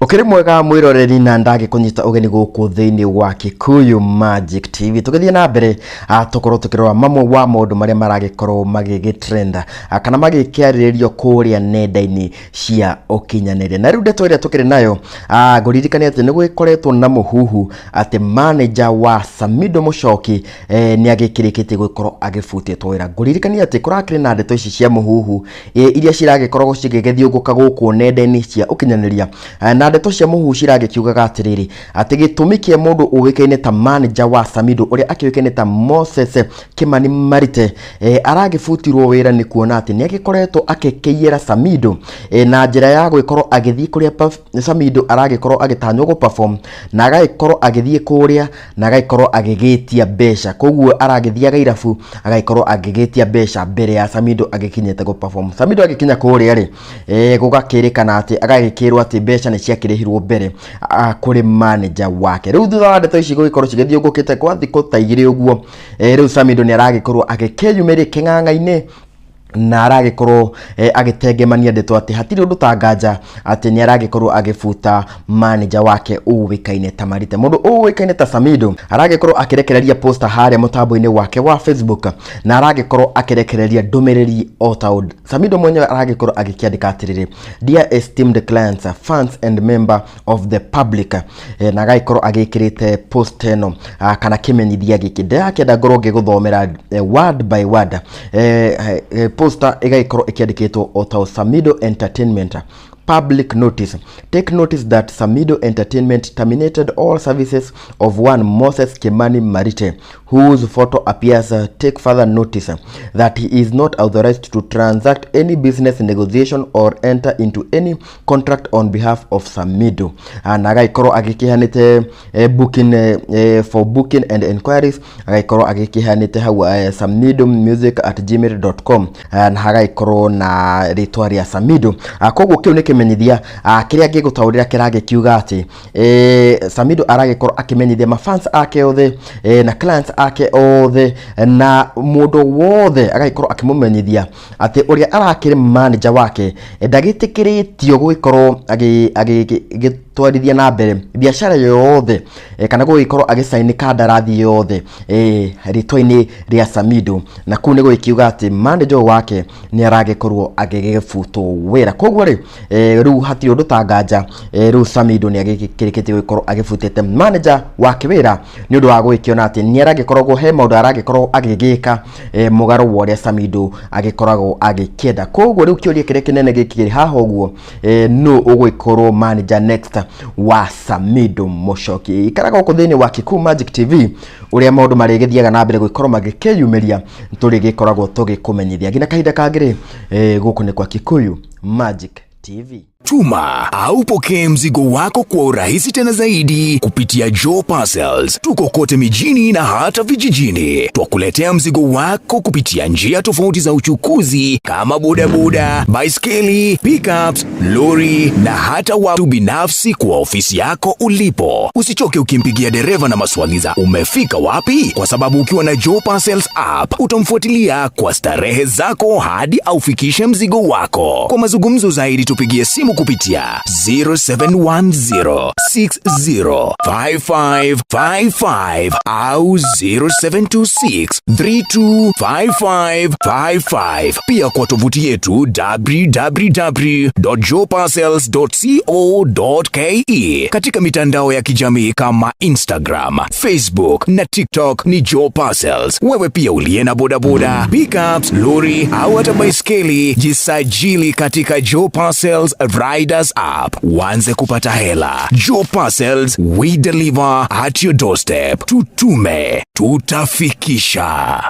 Ukiri mwega mwiroreri na ndage kunyita ugeni guku thiini wa Kikuyu Magic TV tugithie na mbere tukorwo tukirora mamwe wa maundu maria maragikorwo magigitrenda kana magikiariririo kuria nenda-ini cia ukinyaniria na riu ndeto iria tukiri nayo nguririkania ati ni gwikoretwo na muhuhu ati manager wa Samido Muchoki ni agikirikitie gukorwo agifutitwo wira. Nguririkania ati kurakiri na ndeto ici cia muhuhu iria ciragikorwo cigigithiunguka guku nenda-ini cia ukinyaniria na ndeto cia muhuhu ciragikiugaga atiriri ati gitumi kia mundu uwikaine ta manager wa Samido uria akiwikaine ta Moses Kimani Marite aragifutirwo wira ni kuona ati ni agikoretwo akikeiyera Samido na njira ya gwikorwo agithii kuria Samido aragikorwo agitanywo go perform na agagikorwo agithii kuria na agagikorwo agigitia besha koguo aragithiaga irafu agagikorwo agigitia besha mbere ya Samido agikinyete go perform. Samido agikinya kuria ri gugakirikana ati agagikirwo ati besha ni ciakirihirwo mbere kuri manager wake. Riu thutha wa ndeto ici gugikorwo cigithiungukite kwa thikũ ta igĩrĩ uguo riu Samido ni aragikorwo agikeyumĩria king'ang'a-ini na aragikorwo agitengemania ndeto ati hatiri undu tanganja ati ni aragikorwo agifuta manager wake uwikaine ta Marite. Mundu uwikaine ta Samido aragikorwo akirekereria poster haria mutambo-ini wake wa Facebook na aragikorwo akirekereria ndumiriri otaud. Samido mwenyewe aragikorwo agikiandika atiriri: Dear esteemed clients, fans and member of the public, na agagikorwo agikirite post eno kana kimenyithia giki ndakenda ngorwo ngiguthomera word by word. Poster igaikoro ikiandikitwo otao Samido Entertainment. Public notice. Take notice that Samido Entertainment terminated all services of one Moses Kimani Marite, whose photo appears. Take further notice that he is not authorized to transact any business negotiation or enter into any contract on behalf of Samido. Agaikoro agikihanite booking for booking and inquiries. Agaikoro agikihanite hau samidomusic@gmail.com na agaikoro na ritwa ria Samido. Koguo kiu ni kimenyithia kiria gigutaurira kiragikiuga ati Samido aragikorwo akimenyithia mafans ake othe na clients ake othe na mundu wothe agagikorwo akimumenyithia ati uria arakiri manager wake ndagitikiritio gugikorwo agitwarithia na mbere biashara yothe kana gugikorwo agisaini kandarathi yothe ritwa-ini ria Samido, na kuu ni gugikiuga ati manager wake ni aragikorwo agigifutwo wira. Koguo ri riu hatiri undu tanganja riu Samido ni agikirikitie gugikorwo agifutite manager wake wira ni undu wa gugikiona ati ni aragikorwo he maundu aragikorwo agigika mugaru wa uria Samido agikoragwo agikienda. Koguo riu kiuria kiria kinene gikiri haha uguo no ugikorwo manager next wa Samido Muchoki. Ikaraga uko thiini wa Kikuyu Magic TV uria maundu marigithiaga na mbere gukorwo magikeyumiria turigikoragwo tugikumenyithia ngina kahinda kangiri guku ni kwa Kikuyu Magic TV. Tuma au pokee mzigo wako kwa urahisi tena zaidi kupitia Joe Parcels. Tuko kote mijini na hata vijijini. Twakuletea mzigo wako kupitia njia tofauti za uchukuzi kama bodaboda, baiskeli, pickups, lori na hata watu binafsi kwa ofisi yako ulipo. Usichoke ukimpigia dereva na maswali za umefika wapi, kwa sababu ukiwa na Joe Parcels app utamfuatilia kwa starehe zako hadi aufikishe mzigo wako. Kwa mazungumzo zaidi tupigie simu kupitia 0710605555 au 0726325555. Pia kwa tovuti yetu www.joeparcels.co.ke. Katika mitandao ya kijamii kama Instagram, Facebook na TikTok ni Joe Parcels. Wewe pia uliye na bodaboda, pickups, lori au hata baiskeli, jisajili katika Joe Parcels Riders app. Uanze kupata hela. Joe Parcels, we deliver at your doorstep. Tutume, tutafikisha.